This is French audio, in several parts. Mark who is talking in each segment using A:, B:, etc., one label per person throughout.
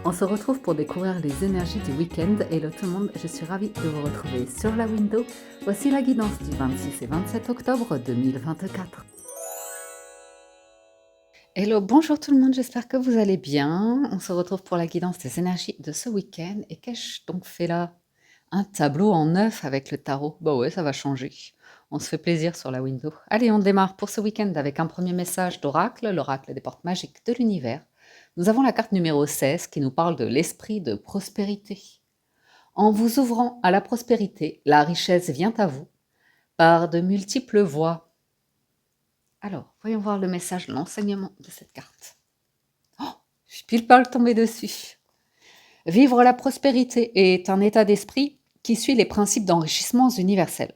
A: On se retrouve pour découvrir les énergies du week-end. Hello tout le monde, je suis ravie de vous retrouver sur la window. Voici la guidance du 26 et 27 octobre 2024. Hello, bonjour tout le monde, j'espère que vous allez bien. On se retrouve pour la guidance des énergies de ce week-end. Et qu'ai-je donc fait là? Un tableau en neuf avec le tarot. Bah ouais, ça va changer. On se fait plaisir sur la window. Allez, on démarre pour ce week-end avec un premier message d'oracle, l'oracle des portes magiques de l'univers. Nous avons la carte numéro 16 qui nous parle de l'esprit de prospérité. En vous ouvrant à la prospérité, la richesse vient à vous par de multiples voies. Alors, voyons voir le message, l'enseignement de cette carte. Oh, je suis pile poil tombée dessus. Vivre la prospérité est un état d'esprit qui suit les principes d'enrichissement universel.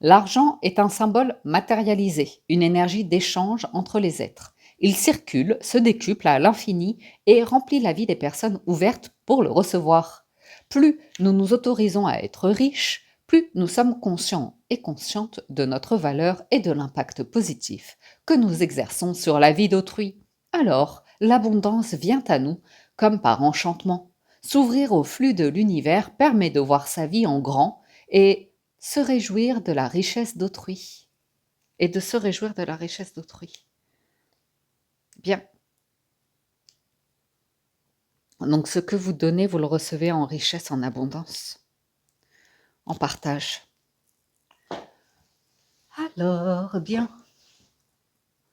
A: L'argent est un symbole matérialisé, une énergie d'échange entre les êtres. Il circule, se décuple à l'infini et remplit la vie des personnes ouvertes pour le recevoir. Plus nous nous autorisons à être riches, plus nous sommes conscients et conscientes de notre valeur et de l'impact positif que nous exerçons sur la vie d'autrui. Alors, l'abondance vient à nous comme par enchantement. S'ouvrir au flux de l'univers permet de voir sa vie en grand et se réjouir de la richesse d'autrui. Bien. Donc ce que vous donnez, vous le recevez en richesse, en abondance, en partage. Alors, bien.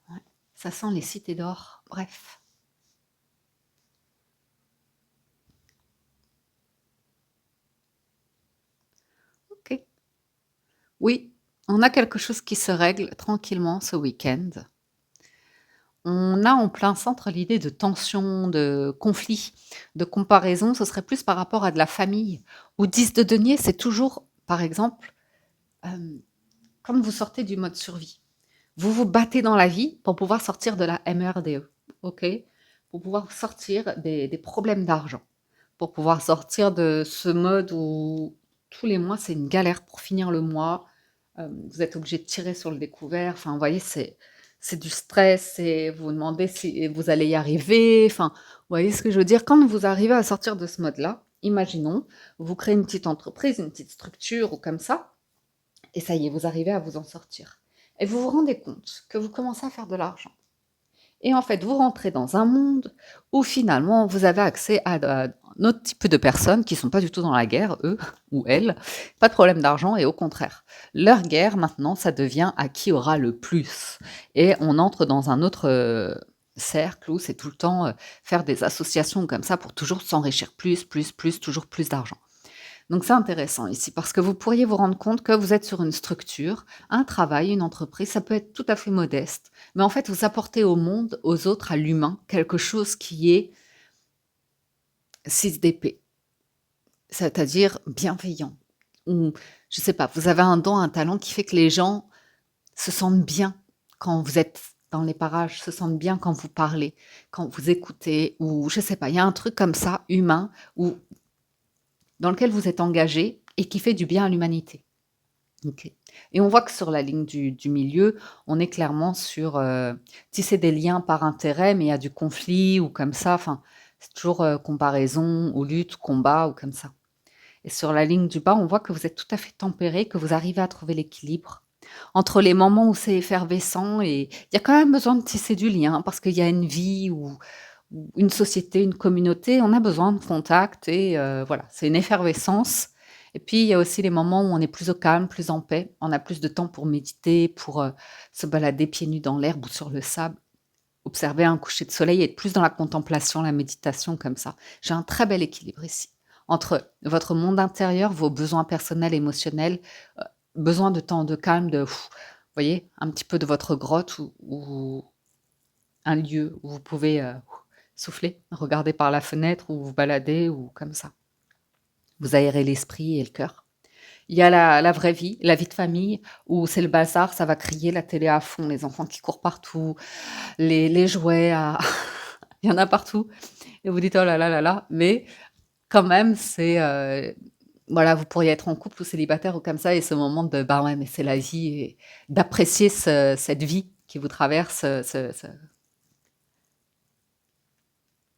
A: Ouais, ça sent les cités d'or. Bref. Ok. Oui, on a quelque chose qui se règle tranquillement ce week-end. On a en plein centre l'idée de tension, de conflit, de comparaison. Ce serait plus par rapport à de la famille. Ou 10 de denier, c'est toujours, par exemple, comme vous sortez du mode survie. Vous vous battez dans la vie pour pouvoir sortir de la MRDE, ok? Pour pouvoir sortir des problèmes d'argent, pour pouvoir sortir de ce mode où tous les mois, c'est une galère pour finir le mois. Vous êtes obligé de tirer sur le découvert. Enfin, vous voyez, c'est du stress et vous vous demandez si vous allez y arriver. Enfin, vous voyez ce que je veux dire? Quand vous arrivez à sortir de ce mode-là, imaginons, vous créez une petite entreprise, une petite structure ou comme ça, et ça y est, vous arrivez à vous en sortir. Et vous vous rendez compte que vous commencez à faire de l'argent. Et en fait, vous rentrez dans un monde où finalement, vous avez accès à un autre type de personnes qui ne sont pas du tout dans la guerre, eux ou elles. Pas de problème d'argent et au contraire. Leur guerre, maintenant, ça devient à qui aura le plus. Et on entre dans un autre cercle où c'est tout le temps faire des associations comme ça pour toujours s'enrichir plus, toujours plus d'argent. Donc c'est intéressant ici parce que vous pourriez vous rendre compte que vous êtes sur une structure, un travail, une entreprise, ça peut être tout à fait modeste, mais en fait vous apportez au monde, aux autres, à l'humain, quelque chose qui est 6 d'épée, c'est-à-dire bienveillant. Ou je sais pas, vous avez un don, un talent qui fait que les gens se sentent bien quand vous êtes dans les parages, se sentent bien quand vous parlez, quand vous écoutez, ou je sais pas, il y a un truc comme ça, humain, ou dans lequel vous êtes engagé et qui fait du bien à l'humanité. OK. Et on voit que sur la ligne du milieu, on est clairement sur, tisser des liens par intérêt, mais il y a du conflit ou comme ça, enfin, c'est toujours, comparaison ou lutte, combat ou comme ça. Et sur la ligne du bas, on voit que vous êtes tout à fait tempéré, que vous arrivez à trouver l'équilibre entre les moments où c'est effervescent et il y a quand même besoin de tisser du lien parce qu'il y a une vie ou une société, une communauté, on a besoin de contact et voilà, c'est une effervescence. Et puis, il y a aussi les moments où on est plus au calme, plus en paix. On a plus de temps pour méditer, pour se balader pieds nus dans l'herbe ou sur le sable, observer un coucher de soleil, être plus dans la contemplation, la méditation comme ça. J'ai un très bel équilibre ici entre votre monde intérieur, vos besoins personnels, émotionnels, besoin de temps de calme, vous voyez, un petit peu de votre grotte ou un lieu où vous pouvez souffler, regarder par la fenêtre ou vous balader ou comme ça. Vous aérez l'esprit et le cœur. Il y a la vraie vie, la vie de famille, où c'est le bazar, ça va crier, la télé à fond, les enfants qui courent partout, les jouets à... il y en a partout. Et vous dites, oh là là là là, mais quand même, c'est... voilà, vous pourriez être en couple ou célibataire ou comme ça, et ce moment de, bah ouais, mais c'est la vie, et d'apprécier cette vie qui vous traverse,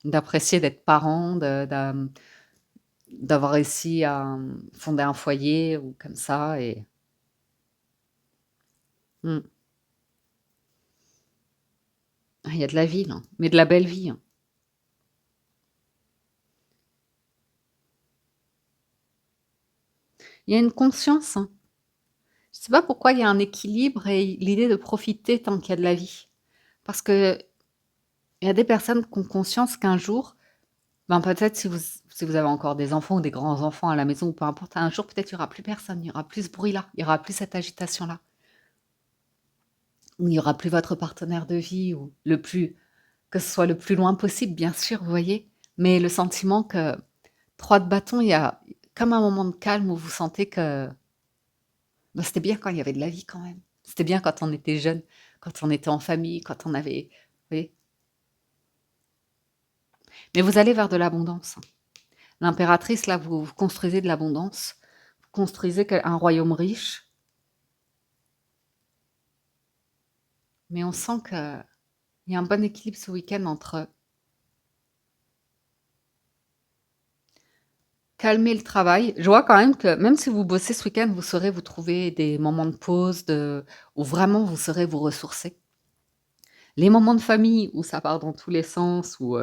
A: d'apprécier d'être parent, d'avoir réussi à fonder un foyer ou comme ça. Et mm. Ah, il y a de la vie, là, mais de la belle vie, hein. Il y a une conscience, hein. Je sais pas pourquoi il y a un équilibre et l'idée de profiter tant qu'il y a de la vie. Parce que il y a des personnes qui ont conscience qu'un jour, ben peut-être si vous avez encore des enfants ou des grands-enfants à la maison ou peu importe, un jour peut-être il y aura plus personne, il y aura plus ce bruit-là, il y aura plus cette agitation-là, ou il y aura plus votre partenaire de vie ou que ce soit le plus loin possible, bien sûr, vous voyez? Mais le sentiment que 3 de bâton, il y a comme un moment de calme où vous sentez que, bah, c'était bien quand il y avait de la vie quand même. C'était bien quand on était jeune, quand on était en famille, quand on avait, vous voyez? Mais vous allez vers de l'abondance. L'impératrice, là, vous construisez de l'abondance, vous construisez un royaume riche, mais on sent qu'il y a un bon équilibre ce week-end entre calmer le travail. Je vois quand même que même si vous bossez ce week-end, vous saurez vous trouver des moments de pause, où vraiment vous saurez vous ressourcer. Les moments de famille où ça part dans tous les sens, où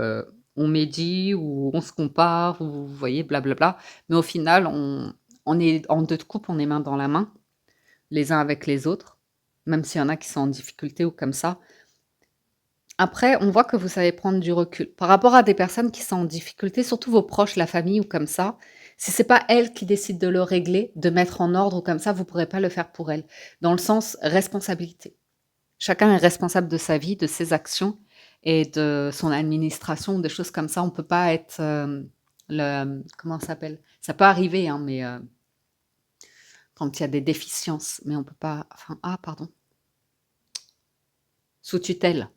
A: on médit, où on se compare, où vous voyez, blablabla. Mais au final, on est en deux de couple, on est main dans la main, les uns avec les autres, même s'il y en a qui sont en difficulté ou comme ça. Après, on voit que vous savez prendre du recul. Par rapport à des personnes qui sont en difficulté, surtout vos proches, la famille ou comme ça, si c'est pas elles qui décident de le régler, de mettre en ordre ou comme ça, vous pourrez pas le faire pour elles. Dans le sens responsabilité. Chacun est responsable de sa vie, de ses actions et de son administration, des choses comme ça. On peut pas être comment ça s'appelle? Ça peut arriver, hein, mais quand il y a des déficiences, mais on peut pas. Enfin, ah, pardon. Sous tutelle.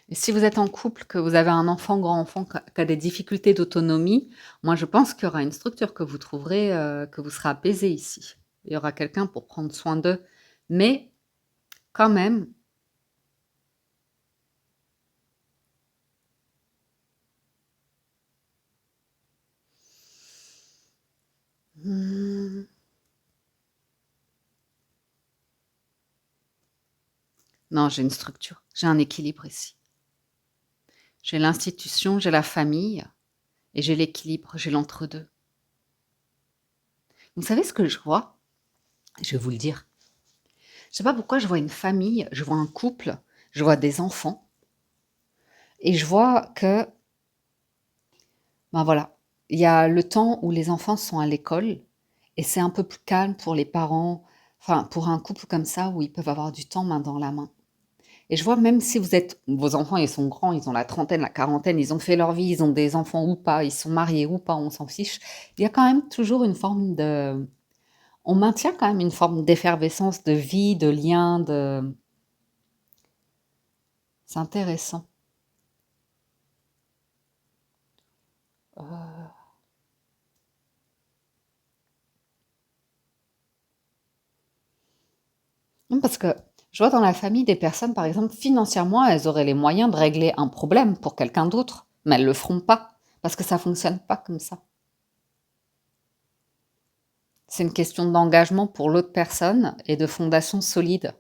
A: Et si vous êtes en couple, que vous avez un enfant, grand-enfant qui a des difficultés d'autonomie, moi je pense qu'il y aura une structure que vous trouverez, que vous serez apaisé ici. Il y aura quelqu'un pour prendre soin d'eux. Mais quand même, hmm, non, j'ai une structure, j'ai un équilibre ici. J'ai l'institution, j'ai la famille et j'ai l'équilibre, j'ai l'entre-deux. Vous savez ce que je vois? Je vais vous le dire. Je sais pas pourquoi je vois une famille, je vois un couple, je vois des enfants et je vois que, ben voilà, il y a le temps où les enfants sont à l'école et c'est un peu plus calme pour les parents, enfin pour un couple comme ça où ils peuvent avoir du temps main dans la main. Et je vois même si vos enfants, ils sont grands, ils ont la trentaine, la quarantaine, ils ont fait leur vie, ils ont des enfants ou pas, ils sont mariés ou pas, on s'en fiche. Il y a quand même toujours une forme on maintient quand même une forme d'effervescence, de vie, de lien, c'est intéressant. Euh, Non, parce que je vois dans la famille des personnes, par exemple, financièrement, elles auraient les moyens de régler un problème pour quelqu'un d'autre, mais elles le feront pas, parce que ça fonctionne pas comme ça. C'est une question d'engagement pour l'autre personne et de fondation solide.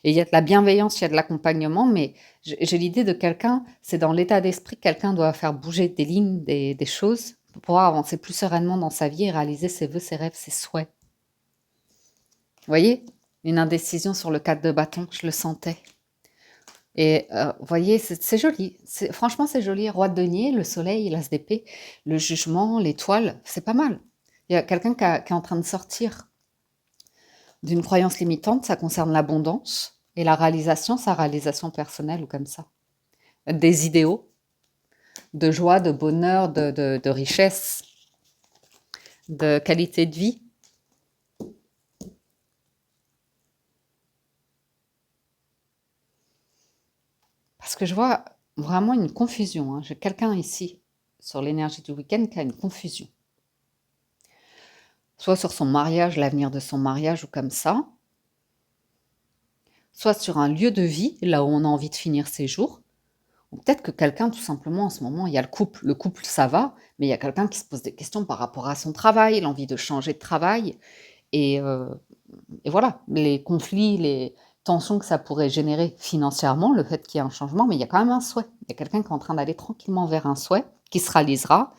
A: Et il y a de la bienveillance, il y a de l'accompagnement, mais j'ai l'idée de quelqu'un, c'est dans l'état d'esprit que quelqu'un doit faire bouger des lignes, des choses, pour pouvoir avancer plus sereinement dans sa vie et réaliser ses vœux, ses rêves, ses souhaits. Vous voyez? Une indécision sur le cadre de bâton, je le sentais. Et vous voyez, c'est joli. Franchement, c'est joli. Roi de denier, le soleil, l'as d'épée, le jugement, l'étoile, c'est pas mal. Il y a quelqu'un qui est en train de sortir d'une croyance limitante, ça concerne l'abondance, et la réalisation, sa réalisation personnelle ou comme ça. Des idéaux, de joie, de bonheur, de richesse, de qualité de vie. Parce que je vois vraiment une confusion, hein. J'ai quelqu'un ici, sur l'énergie du week-end, qui a une confusion. soit sur son mariage, l'avenir de son mariage ou comme ça, soit sur un lieu de vie, là où on a envie de finir ses jours, ou peut-être que quelqu'un, tout simplement, en ce moment, il y a le couple. Le couple, ça va, mais il y a quelqu'un qui se pose des questions par rapport à son travail, l'envie de changer de travail. Et, euh, et voilà, les conflits, les tensions que ça pourrait générer financièrement, le fait qu'il y ait un changement, mais il y a quand même un souhait. Il y a quelqu'un qui est en train d'aller tranquillement vers un souhait qui se réalisera.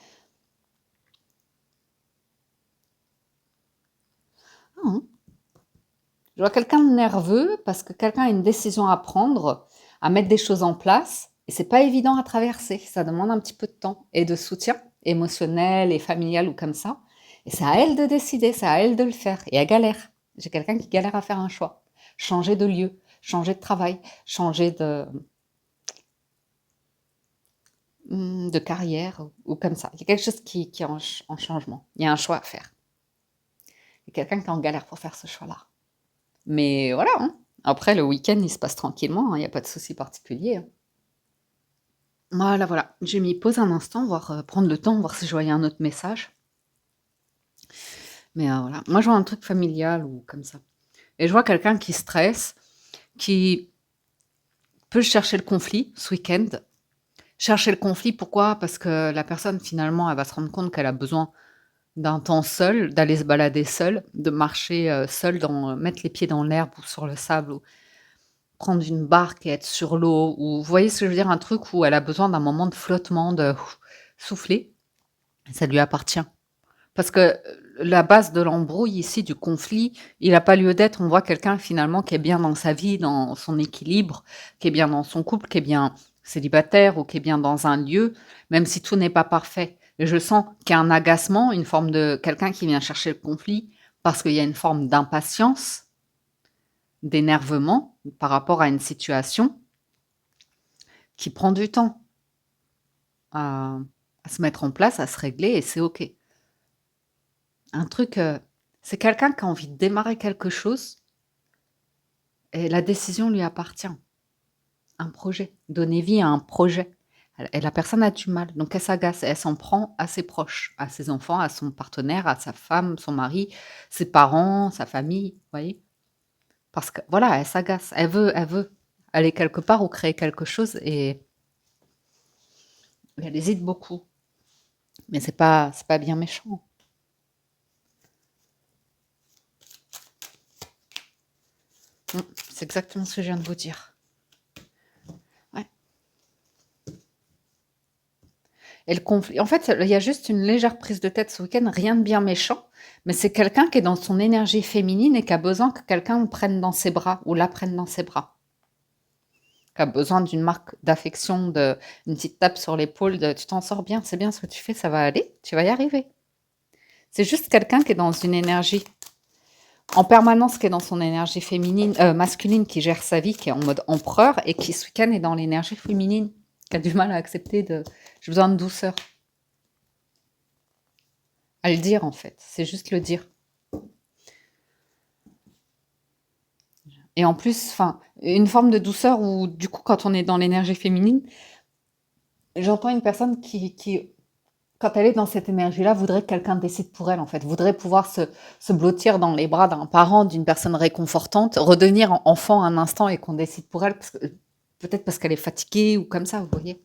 A: Ah, hein. Je vois quelqu'un de nerveux parce que quelqu'un a une décision à prendre, à mettre des choses en place, et c'est pas évident à traverser. Ça demande un petit peu de temps et de soutien émotionnel et familial ou comme ça. Et c'est à elle de décider, c'est à elle de le faire. Et elle galère. J'ai quelqu'un qui galère à faire un choix. Changer de lieu, changer de travail, changer de carrière ou comme ça. Il y a quelque chose qui est en changement. Il y a un choix à faire. Il y a quelqu'un qui est en galère pour faire ce choix-là. Mais voilà, hein. Après, le week-end, il se passe tranquillement, hein, il n'y a pas de souci particulier, hein. Voilà, voilà. Je m'y pose un instant, voir, prendre le temps, voir si je voyais un autre message. Mais voilà. Moi, je vois un truc familial ou comme ça. Et je vois quelqu'un qui stresse, qui peut chercher le conflit ce week-end. Chercher le conflit, pourquoi? Parce que la personne, finalement, elle va se rendre compte qu'elle a besoin d'un temps seul, d'aller se balader seule, de marcher seule, mettre les pieds dans l'herbe ou sur le sable, ou prendre une barque et être sur l'eau, ou vous voyez ce que je veux dire? Un truc où elle a besoin d'un moment de flottement, de souffler, ça lui appartient. Parce que la base de l'embrouille ici, du conflit, il n'a pas lieu d'être. On voit quelqu'un finalement qui est bien dans sa vie, dans son équilibre, qui est bien dans son couple, qui est bien célibataire ou qui est bien dans un lieu, même si tout n'est pas parfait. Et je sens qu'il y a un agacement, une forme de quelqu'un qui vient chercher le conflit parce qu'il y a une forme d'impatience, d'énervement par rapport à une situation qui prend du temps à, à se mettre en place, à se régler, et c'est OK. Un truc, c'est quelqu'un qui a envie de démarrer quelque chose et la décision lui appartient. Un projet, donner vie à un projet. Et la personne a du mal, donc elle s'agace, elle s'en prend à ses proches, à ses enfants, à son partenaire, à sa femme, son mari, ses parents, sa famille, vous voyez? Parce que voilà, elle s'agace, elle veut aller quelque part ou créer quelque chose, et elle hésite beaucoup. Mais c'est pas bien méchant. Mm, c'est exactement ce que je viens de vous dire. Ouais. Et le conflit, en fait, il y a juste une légère prise de tête ce week-end, rien de bien méchant, mais c'est quelqu'un qui est dans son énergie féminine et qui a besoin que quelqu'un le prenne dans ses bras ou la prenne dans ses bras. Qui a besoin d'une marque d'affection, une petite tape sur l'épaule de tu t'en sors bien, c'est bien ce que tu fais, ça va aller, tu vas y arriver. C'est juste quelqu'un qui est dans une énergie en permanence, qui est dans son énergie féminine, masculine, qui gère sa vie, qui est en mode empereur et qui ce week-end est dans l'énergie féminine, qui a du mal à accepter j'ai besoin de douceur. À le dire, en fait, c'est juste le dire. Et en plus, enfin, une forme de douceur où, du coup, quand on est dans l'énergie féminine, j'entends une personne qui, quand elle est dans cette énergie-là, voudrait que quelqu'un décide pour elle, en fait. Voudrait pouvoir se blottir dans les bras d'un parent, d'une personne réconfortante, redevenir enfant un instant et qu'on décide pour elle, peut-être parce qu'elle est fatiguée ou comme ça, vous voyez.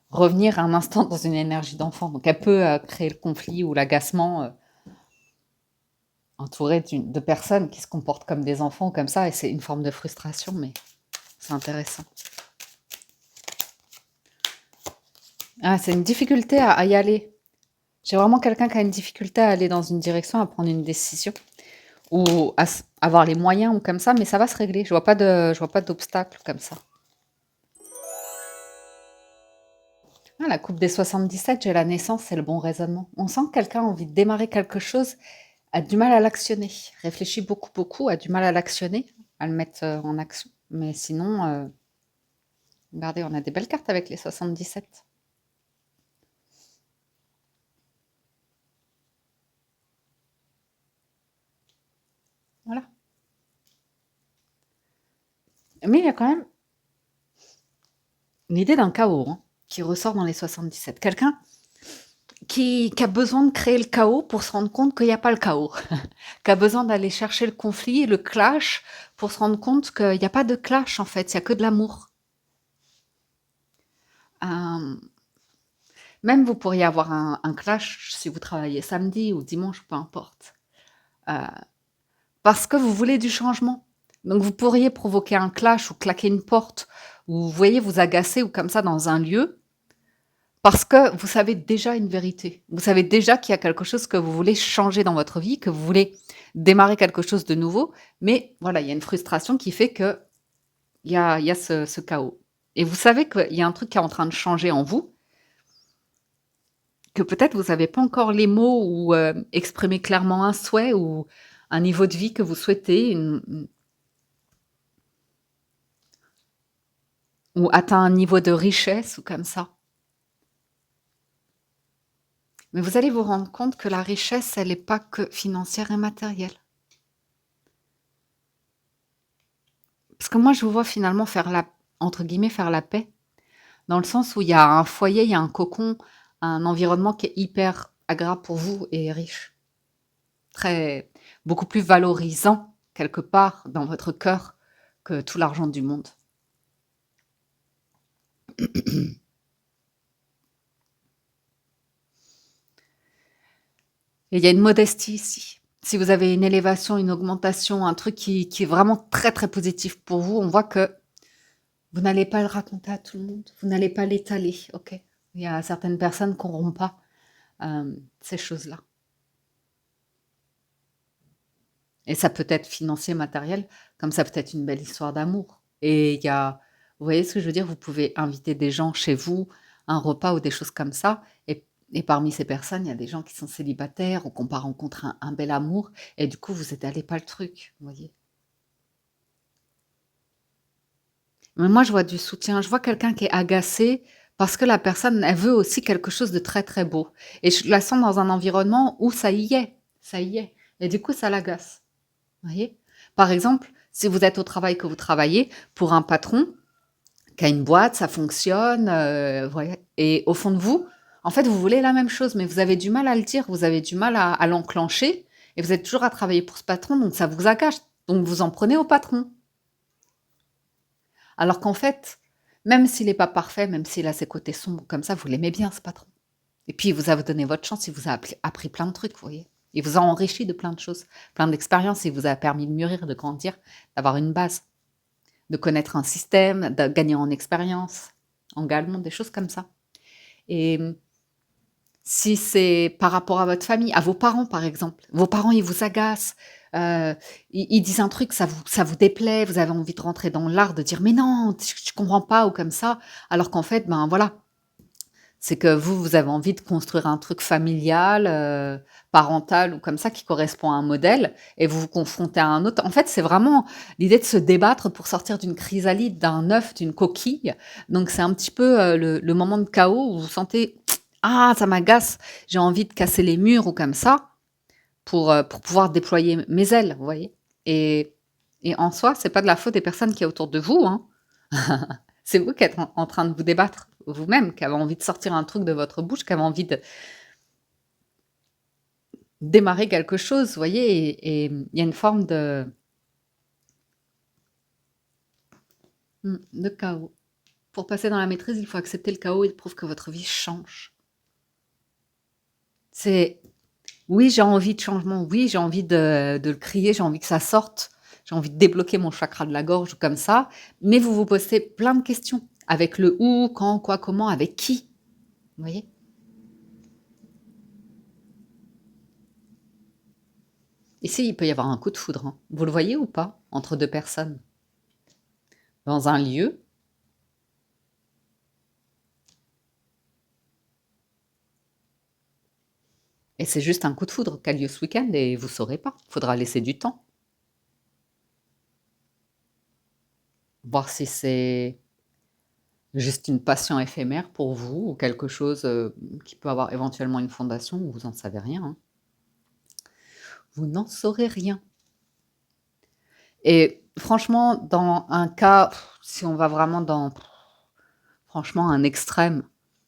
A: Revenir un instant dans une énergie d'enfant. Donc, elle peut créer le conflit ou l'agacement entourée de personnes qui se comportent comme des enfants ou comme ça, et c'est une forme de frustration, mais c'est intéressant. Ah, c'est une difficulté à y aller. J'ai vraiment quelqu'un qui a une difficulté à aller dans une direction, à prendre une décision, ou avoir les moyens ou comme ça, mais ça va se régler. Je vois pas d'obstacle comme ça. Ah, la coupe des 77, j'ai la naissance, c'est le bon raisonnement. On sent que quelqu'un a envie de démarrer quelque chose, a du mal à l'actionner, réfléchit beaucoup, beaucoup, a du mal à l'actionner, à le mettre en action. Mais sinon, regardez, on a des belles cartes avec les 77. Voilà. Mais il y a quand même l'idée d'un chaos, hein, qui ressort dans les 77. Quelqu'un qui a besoin de créer le chaos pour se rendre compte qu'il y a pas le chaos. Qui a besoin d'aller chercher le conflit, le clash, pour se rendre compte qu'il y a pas de clash en fait, il y a que de l'amour. Hem, Même vous pourriez avoir un clash si vous travaillez samedi ou dimanche, peu importe, heu, parce que vous voulez du changement. Donc vous pourriez provoquer un clash ou claquer une porte ou vous voyez, vous agacer ou comme ça dans un lieu, parce que vous savez déjà une vérité. Vous savez déjà qu'il y a quelque chose que vous voulez changer dans votre vie, que vous voulez démarrer quelque chose de nouveau, mais voilà, il y a une frustration qui fait qu'il y a ce chaos et vous savez qu'il y a un truc qui est en train de changer en vous, que peut-être vous avez pas encore les mots ou, exprimer clairement un souhait ou un niveau de vie que vous souhaitez, une ou atteint un niveau de richesse ou comme ça. Mais vous allez vous rendre compte que la richesse, elle est pas que financière et matérielle. Parce que moi, je vous vois finalement faire la entre guillemets «faire la paix», dans le sens où il y a un foyer, il y a un cocon, un environnement qui est hyper agréable pour vous et riche. Très beaucoup plus valorisant quelque part dans votre cœur que tout l'argent du monde. Et il y a une modestie ici. Si vous avez une élévation, une augmentation, un truc qui est vraiment très, très positif pour vous, on voit que vous n'allez pas le raconter à tout le monde, vous n'allez pas l'étaler, OK? Il y a certaines personnes qui n'auront pas, ces choses-là et ça peut être financier, matériel, comme ça peut être une belle histoire d'amour et il y a vous voyez ce que je veux dire? Vous pouvez inviter des gens chez vous, un repas ou des choses comme ça et parmi ces personnes, il y a des gens qui sont célibataires ou qui ont pas rencontré un bel amour et du coup, vous étalez pas le truc, vous voyez? Mais moi, je vois du soutien. Je vois quelqu'un qui est agacé parce que la personne, elle veut aussi quelque chose de très, très beau. Et je la sens dans un environnement où ça y est, ça y est. Et du coup, ça l'agace. Vous voyez? Par exemple, si vous êtes au travail, que vous travaillez pour un patron qui a une boîte, ça fonctionne, vous voyez? Et au fond de vous, en fait, vous voulez la même chose, mais vous avez du mal à le dire, vous avez du mal à l'enclencher et vous êtes toujours à travailler pour ce patron, donc ça vous agace. Donc vous en prenez au patron. Alors qu'en fait, même s'il est pas parfait, même s'il a ses côtés sombres comme ça, vous l'aimez bien ce patron. Et puis il vous a donné votre chance, il vous a appris plein de trucs, vous voyez? Il vous a enrichi de plein de choses, plein d'expériences, il vous a permis de mûrir, de grandir, d'avoir une base, de connaître un système, de gagner en expérience, en galement, des choses comme ça. Et si c'est par rapport à votre famille, à vos parents par exemple, vos parents ils vous agacent, ils disent un truc, ça vous déplaît, vous avez envie de rentrer dans l'art de dire: «Mais non, tu comprends pas» ou comme ça, alors qu'en fait, ben, voilà, c'est que vous avez envie de construire un truc familial, parental ou comme ça qui correspond à un modèle et vous vous confrontez à un autre. En fait, c'est vraiment l'idée de se débattre pour sortir d'une chrysalide, d'un œuf, d'une coquille. Donc c'est un petit peu, le moment de chaos où vous sentez: «Ah ça m'agace, j'ai envie de casser les murs» ou comme ça pour pouvoir déployer mes ailes, vous voyez? Et et en soi, c'est pas de la faute des personnes qui est autour de vous, hein. C'est vous qui êtes en train de vous débattre vous-même, qui avez envie de sortir un truc de votre bouche, qui avez envie de démarrer quelque chose, vous voyez? Et il y a une forme de chaos. Pour passer dans la maîtrise, il faut accepter le chaos et prouve que votre vie change. C'est oui, j'ai envie de changement, oui, j'ai envie de le crier, j'ai envie que ça sorte, j'ai envie de débloquer mon chakra de la gorge ou comme ça, mais vous vous posez plein de questions avec le où, quand, quoi, comment, avec qui, vous voyez? Ici, il peut y avoir un coup de foudre, hein. Vous le voyez ou pas? Entre 2 personnes, dans un lieu et c'est juste un coup de foudre qui a lieu ce week-end et vous saurez pas. Faudra laisser du temps, voir si c'est juste une passion éphémère pour vous ou quelque chose, qui peut avoir éventuellement une fondation, vous en savez rien, hein. Vous n'en saurez rien et franchement, dans un cas, si on va vraiment dans, franchement, un extrême,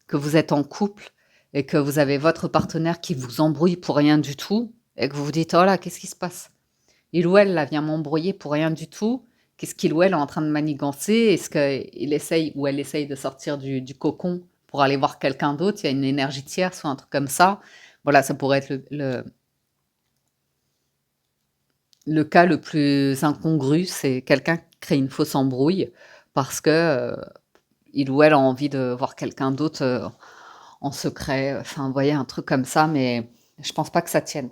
A: que vous êtes en couple et que vous avez votre partenaire qui vous embrouille pour rien du tout et que vous vous dites: «Oh là, qu'est-ce qui se passe? Il ou elle, là, vient m'embrouiller pour rien du tout. Qu'est-ce qu'il ou elle est en train de manigancer? Est-ce qu'il essaye ou elle essaye de sortir du cocon pour aller voir quelqu'un d'autre? Il y a une énergie tierce ou un truc comme ça». Voilà, ça pourrait être le cas le plus incongru, c'est quelqu'un qui crée une fausse embrouille parce que, il ou elle a envie de voir quelqu'un d'autre, en secret, enfin, vous voyez, un truc comme ça, mais je pense pas que ça tienne.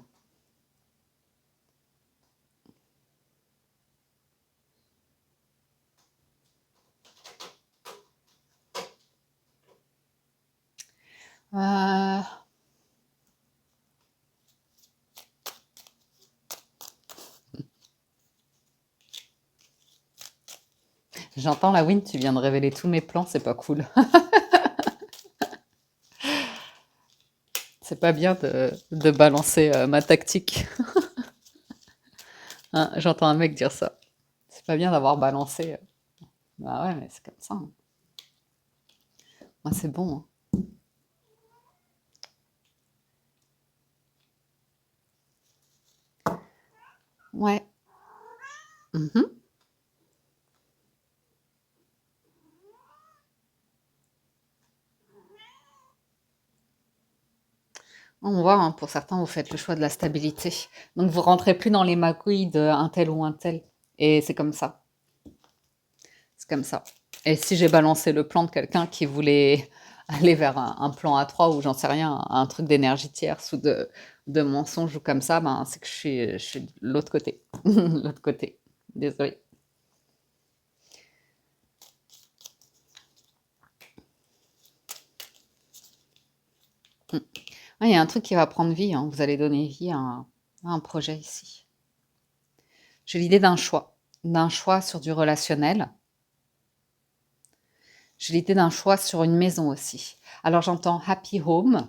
A: Heu, J'entends la Wind, tu viens de révéler tous mes plans, c'est pas cool. C'est pas bien de balancer, ma tactique. Hein, j'entends un mec dire ça. C'est pas bien d'avoir balancé, bah, ouais, mais c'est comme ça, hein. Moi, c'est bon, hein. Ouais. Mmh. On voit, hein, pour certains, vous faites le choix de la stabilité. Donc vous rentrez plus dans les magouilles d'un tel ou un tel et c'est comme ça, c'est comme ça. Et si j'ai balancé le plan de quelqu'un qui voulait aller vers un plan à 3 ou j'en sais rien, un truc d'énergie tierce ou de mensonge ou comme ça, ben, c'est que je suis de l'autre côté. L'autre côté. Désolée. Mmh. Ah, il y a un truc qui va prendre vie, hein. Vous allez donner vie à un projet ici. J'ai l'idée d'un choix sur du relationnel. J'ai l'idée d'un choix sur une maison aussi. Alors j'entends happy home,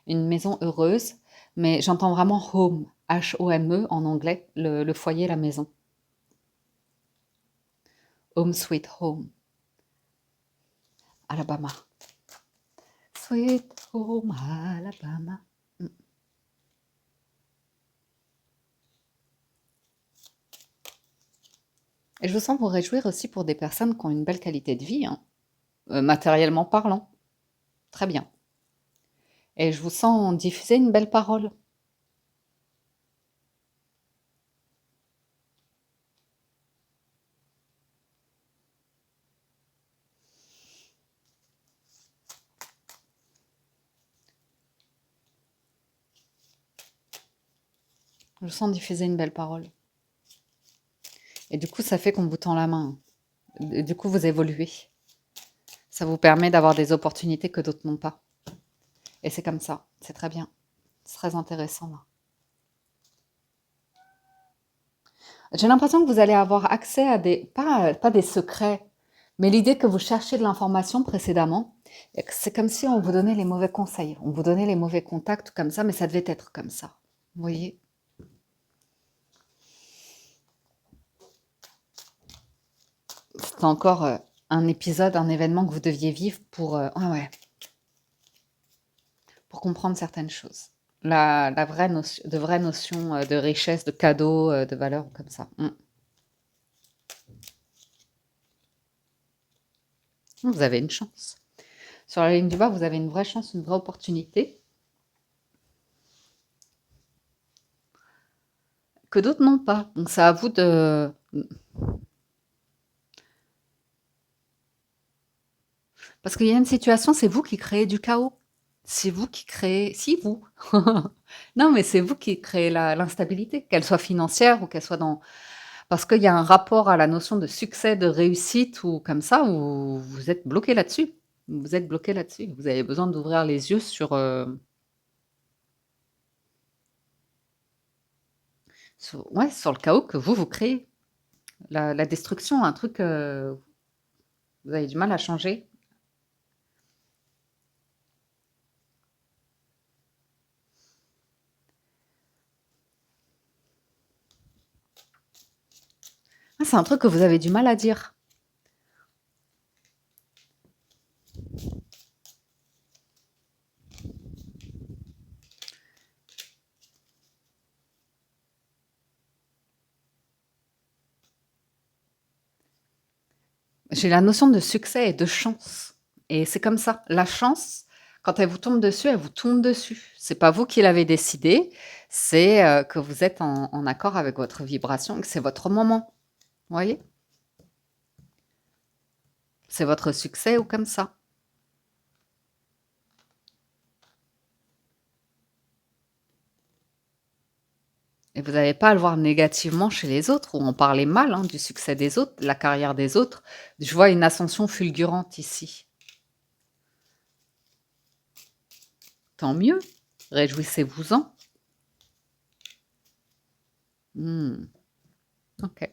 A: une maison heureuse, mais j'entends vraiment home, H-O-M-E en anglais, le foyer, la maison. Home sweet home, Alabama. Sweet home, Alabama. Mm. Et je vous sens vous réjouir aussi pour des personnes qui ont une belle qualité de vie, hein, matériellement parlant. Très bien. Et je vous sens diffuser une belle parole. Je vous sens diffuser une belle parole. Et du coup, ça fait qu'on vous tend la main. Du coup, vous évoluez. Ça vous permet d'avoir des opportunités que d'autres n'ont pas. Et c'est comme ça. C'est très bien. C'est très intéressant, là. J'ai l'impression que vous allez avoir accès à pas des secrets, mais l'idée que vous cherchiez de l'information précédemment, et que c'est comme si on vous donnait les mauvais conseils, on vous donnait les mauvais contacts comme ça, mais ça devait être comme ça. Vous voyez? C'est encore un épisode, un événement que vous deviez vivre ah ouais, pour comprendre certaines choses. La vraie notion, de vraies notions de richesse, de cadeaux, de valeur, comme ça. Mm. Vous avez une chance. Sur la ligne du bas, vous avez une vraie chance, une vraie opportunité que d'autres n'ont pas. Donc c'est à vous de... Parce qu'il y a une situation, c'est vous qui créez du chaos. C'est vous qui créez... Si, vous. Non, mais c'est vous qui créez l'instabilité, qu'elle soit financière ou qu'elle soit dans... Parce qu'il y a un rapport à la notion de succès, de réussite ou comme ça, où vous êtes bloqué là-dessus. Vous êtes bloqué là-dessus. Vous avez besoin d'ouvrir les yeux ouais, sur le chaos que vous créez. La destruction, un truc, vous avez du mal à changer. Ah, c'est un truc que vous avez du mal à dire. J'ai la notion de succès et de chance et c'est comme ça. La chance, quand elle vous tombe dessus, elle vous tombe dessus. C'est pas vous qui l'avez décidé, c'est, que vous êtes en accord avec votre vibration et que c'est votre moment. Vous voyez? C'est votre succès ou comme ça. Et vous n'avez pas à le voir négativement chez les autres ou en parler mal, hein, du succès des autres, de la carrière des autres. Je vois une ascension fulgurante ici. Tant mieux, réjouissez-vous-en. Mmh, OK.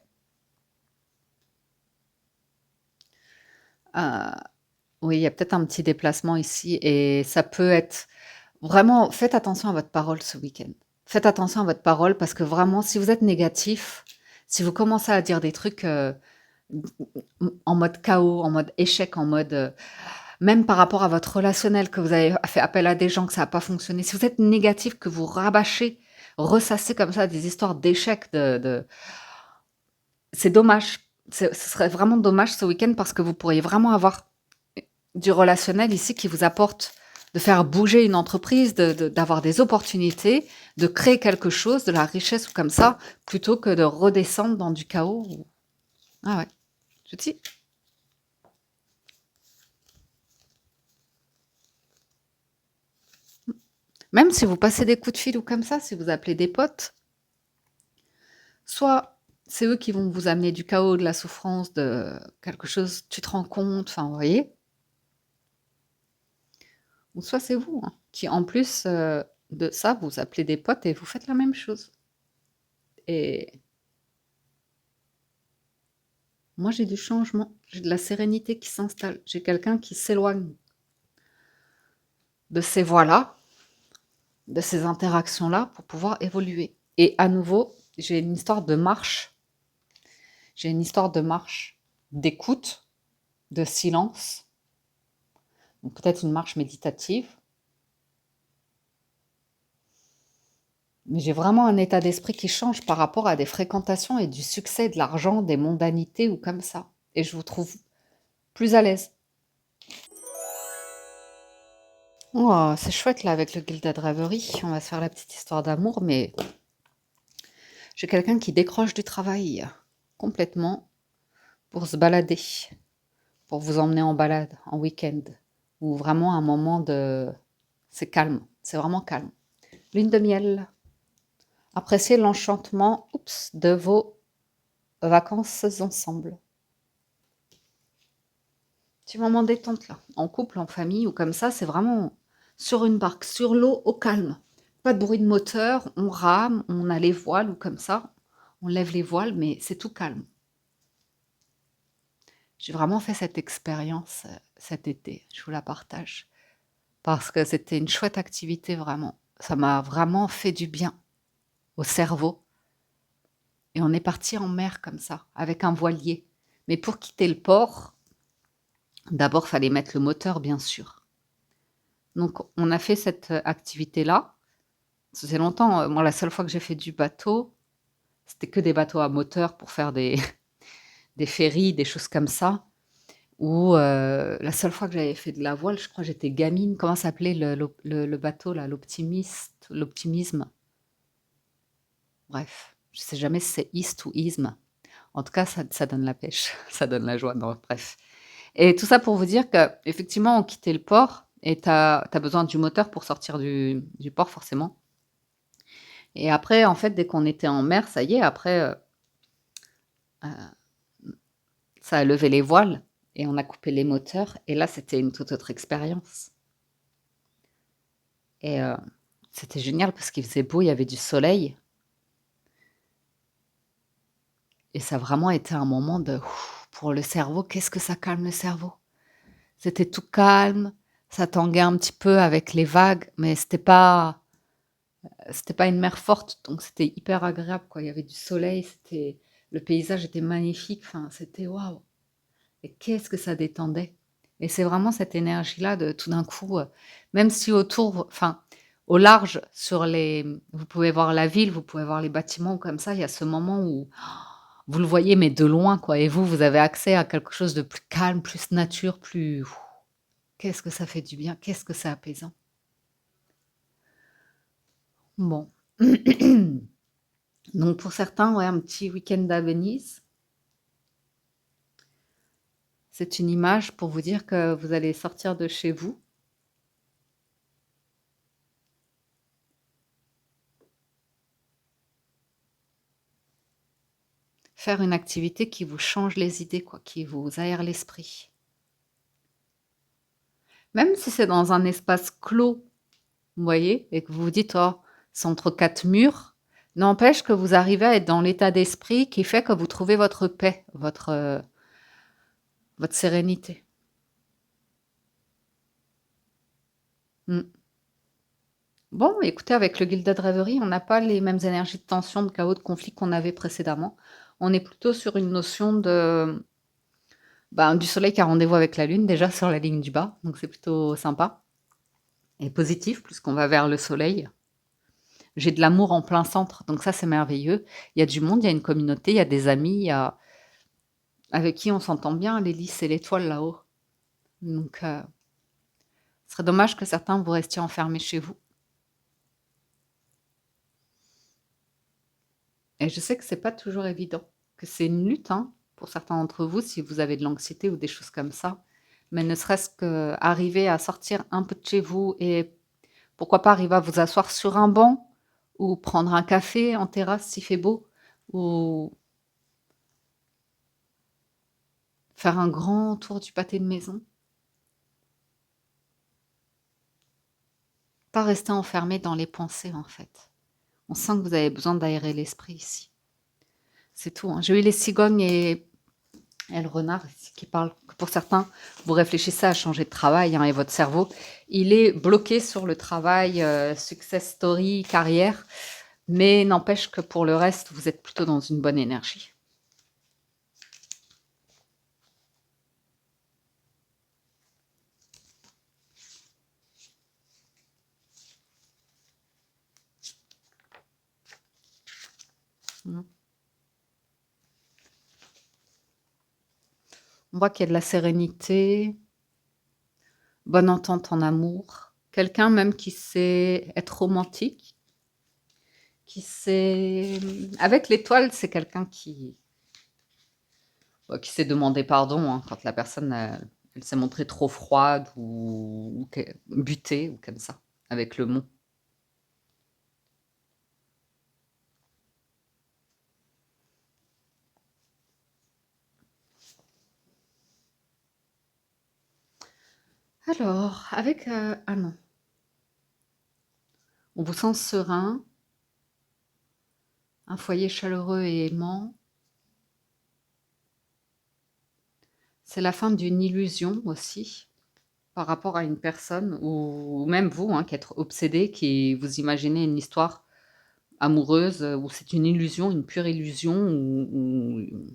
A: Oui, il y a peut-être un petit déplacement ici et ça peut être vraiment faites attention à votre parole ce week-end. Faites attention à votre parole parce que vraiment si vous êtes négatif, si vous commencez à dire des trucs, en mode chaos, en mode échec, en mode, même par rapport à votre relationnel, que vous avez fait appel à des gens, que ça a pas fonctionné. Si vous êtes négatif, que vous rabâchez, ressassez comme ça des histoires d'échecs, de c'est dommage. Ce serait vraiment dommage ce week-end parce que vous pourriez vraiment avoir du relationnel ici qui vous apporte de faire bouger une entreprise, d'avoir des opportunités, de créer quelque chose, de la richesse ou comme ça, plutôt que de redescendre dans du chaos. Ah ouais, je dis. Même si vous passez des coups de fil ou comme ça, si vous appelez des potes, soit c'est eux qui vont vous amener du chaos, de la souffrance, de quelque chose, tu te rends compte, enfin, vous voyez? Ou soit c'est vous, hein, qui en plus, de ça, vous appelez des potes et vous faites la même chose. Et moi, j'ai du changement, j'ai de la sérénité qui s'installe, j'ai quelqu'un qui s'éloigne de ces voies-là, de ces interactions-là pour pouvoir évoluer. Et à nouveau, j'ai une histoire de marche, j'ai une histoire de marche, d'écoute, de silence, donc peut-être une marche méditative. Mais j'ai vraiment un état d'esprit qui change par rapport à des fréquentations et du succès, de l'argent, des mondanités ou comme ça. Et je vous trouve plus à l'aise. Oh, c'est chouette là avec le Gilded Reverie. On va se faire la petite histoire d'amour, mais j'ai quelqu'un qui décroche du travail complètement pour se balader, pour vous emmener en balade, en week-end, ou vraiment un moment de... C'est calme, c'est vraiment calme. Lune de miel. Appréciez l'enchantement, oups, de vos vacances ensemble. Petit moment détente là, en couple, en famille ou comme ça, c'est vraiment sur une barque, sur l'eau, au calme. Pas de bruit de moteur, on rame, on a les voiles ou comme ça, on lève les voiles, mais c'est tout calme. J'ai vraiment fait cette expérience cet été, je vous la partage. Parce que c'était une chouette activité vraiment. Ça m'a vraiment fait du bien au cerveau. Et on est parti en mer comme ça, avec un voilier. Mais pour quitter le port, d'abord, fallait mettre le moteur, bien sûr. Donc, on a fait cette activité-là. Ça faisait longtemps, moi, la seule fois que j'ai fait du bateau, c'était que des bateaux à moteur pour faire des, des ferries, des choses comme ça. Ou la seule fois que j'avais fait de la voile, je crois que j'étais gamine. Comment s'appelait le bateau là, l'optimiste, l'optimisme. Bref, je sais jamais si c'est East ou Isme. En tout cas, ça donne la pêche, ça donne la joie. Non, bref. Et tout ça pour vous dire qu'effectivement, on quittait le port et tu as besoin du moteur pour sortir du port forcément. Et après, en fait, dès qu'on était en mer, ça y est, après, ça a levé les voiles et on a coupé les moteurs. Et là, c'était une toute autre expérience. Et c'était génial parce qu'il faisait beau, il y avait du soleil. Et ça a vraiment été un moment de pour le cerveau, qu'est-ce que ça calme le cerveau? C'était tout calme, ça tanguait un petit peu avec les vagues, mais c'était pas une mer forte, donc c'était hyper agréable, quoi. Il y avait du soleil, le paysage était magnifique, enfin, c'était waouh! Et qu'est-ce que ça détendait! Et c'est vraiment cette énergie-là de tout d'un coup, même si autour, enfin, au large, vous pouvez voir la ville, vous pouvez voir les bâtiments comme ça, il y a ce moment où vous le voyez, mais de loin, quoi, et vous avez accès à quelque chose de plus calme, plus nature, plus qu'est-ce que ça fait du bien, qu'est-ce que c'est apaisant. Bon. Donc pour certains, ouais, un petit week-end à Venise, c'est une image pour vous dire que vous allez sortir de chez vous. Faire une activité qui vous change les idées, quoi, qui vous aère l'esprit. Même si c'est dans un espace clos, vous voyez? Et que vous vous dites: «Oh, c'est entre 4 murs», n'empêche que vous arrivez à être dans l'état d'esprit qui fait que vous trouvez votre paix, votre sérénité. Mmh. Bon, écoutez, avec le Gilded Reverie, on n'a pas les mêmes énergies de tension, de chaos, de conflit qu'on avait précédemment. On est plutôt sur une notion de, ben, du soleil qui a rendez-vous avec la lune, déjà sur la ligne du bas, donc c'est plutôt sympa et positif puisqu'on va vers le soleil. J'ai de l'amour en plein centre, donc ça, c'est merveilleux. Il y a du monde, il y a une communauté, il y a des amis, il y a avec qui on s'entend bien, l'hélice et l'étoile là-haut. Donc, ce serait dommage que certains vous restiez enfermés chez vous. Et je sais que c'est pas toujours évident, que c'est une lutte, hein, pour certains d'entre vous, si vous avez de l'anxiété ou des choses comme ça. Mais ne serait-ce qu'arriver à sortir un peu de chez vous et pourquoi pas arriver à vous asseoir sur un banc ou prendre un café en terrasse s'il fait beau ou faire un grand tour du pâté de maison. Pas rester enfermé dans les pensées, en fait. On sent que vous avez besoin d'aérer l'esprit ici. C'est tout, hein. J'ai eu les cigognes et le renard ici qui parlent que pour certains, vous réfléchissez à changer de travail, hein, et votre cerveau, il est bloqué sur le travail, success story, carrière, mais n'empêche que pour le reste, vous êtes plutôt dans une bonne énergie. Mmh. On voit qu'il y a de la sérénité, bonne entente en amour, quelqu'un même qui sait être romantique, qui sait avec l'étoile, c'est quelqu'un qui sait demander pardon, hein, quand la personne, elle s'est montrée trop froide ou que butée ou comme ça, avec le mot. Alors, avec, ah non, on vous sent serein, un foyer chaleureux et aimant. C'est la fin d'une illusion aussi, par rapport à une personne ou même vous, hein, qui êtes obsédé, qui vous imaginez une histoire amoureuse, où c'est une illusion, une pure illusion où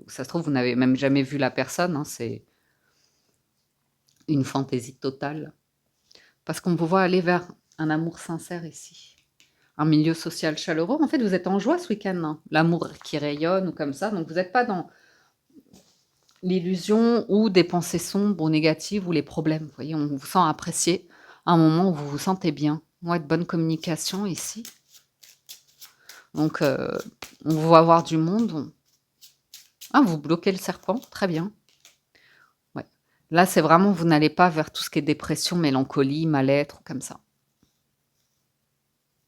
A: ça se trouve, vous n'avez même jamais vu la personne, hein, c'est une fantaisie totale. Parce qu'on vous voit aller vers un amour sincère ici. Un milieu social chaleureux. En fait, vous êtes en joie ce week-end, hein. L'amour qui rayonne ou comme ça. Donc, vous n'êtes pas dans l'illusion ou des pensées sombres ou négatives ou les problèmes. Vous voyez, on vous sent apprécié à un moment où vous vous sentez bien. Ouais, de bonne communication ici. Donc, on va avoir du monde. Ah, vous bloquez le serpent. Très bien. Ouais. Là, c'est vraiment, vous n'allez pas vers tout ce qui est dépression, mélancolie, mal-être ou comme ça.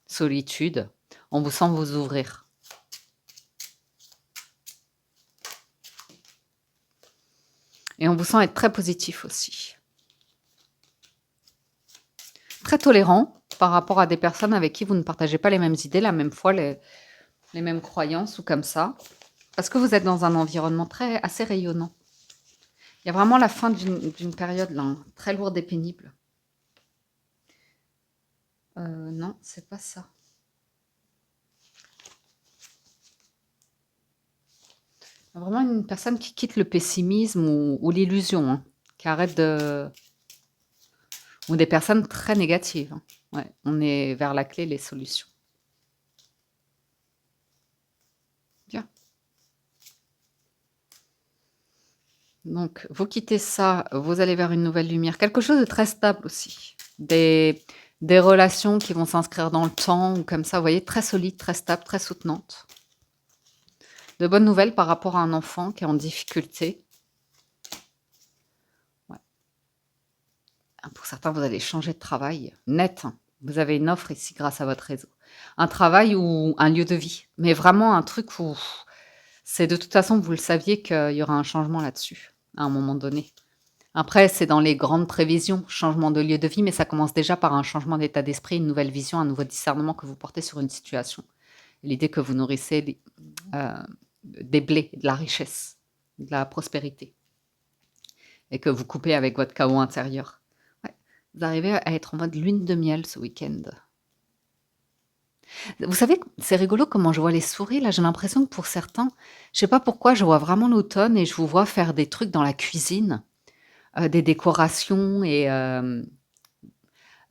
A: Solitude. On vous sent vous ouvrir. Et on vous sent être très positif aussi. Très tolérant par rapport à des personnes avec qui vous ne partagez pas les mêmes idées, la même foi, les mêmes croyances ou comme ça. Parce que vous êtes dans un environnement assez rayonnant. Il y a vraiment la fin d'une période là, hein, très lourde et pénible. Non, c'est pas ça. Vraiment une personne qui quitte le pessimisme ou l'illusion, hein, qui arrête de... Ou des personnes très négatives, hein. Ouais, on est vers la clé, les solutions. Bien. Donc vous quittez ça, vous allez vers une nouvelle lumière. Quelque chose de très stable aussi. Des relations qui vont s'inscrire dans le temps ou comme ça, vous voyez? Très solides, très stables, très soutenantes. De bonnes nouvelles par rapport à un enfant qui est en difficulté. Ouais. Pour certains, vous allez changer de travail net, hein. Vous avez une offre ici grâce à votre réseau. Un travail ou un lieu de vie, mais vraiment un truc où c'est de toute façon, vous le saviez qu'il y aura un changement là-dessus, à un moment donné. Après, c'est dans les grandes prévisions, changement de lieu de vie, mais ça commence déjà par un changement d'état d'esprit, une nouvelle vision, un nouveau discernement que vous portez sur une situation. L'idée que vous nourrissez euh, des blés, de la richesse, de la prospérité, et que vous coupez avec votre chaos intérieur. Ouais. Vous arrivez à être en mode lune de miel ce week-end. Vous savez, c'est rigolo comment je vois les souris. Là, j'ai l'impression que pour certains, je sais pas pourquoi, je vois vraiment l'automne et je vous vois faire des trucs dans la cuisine, des décorations et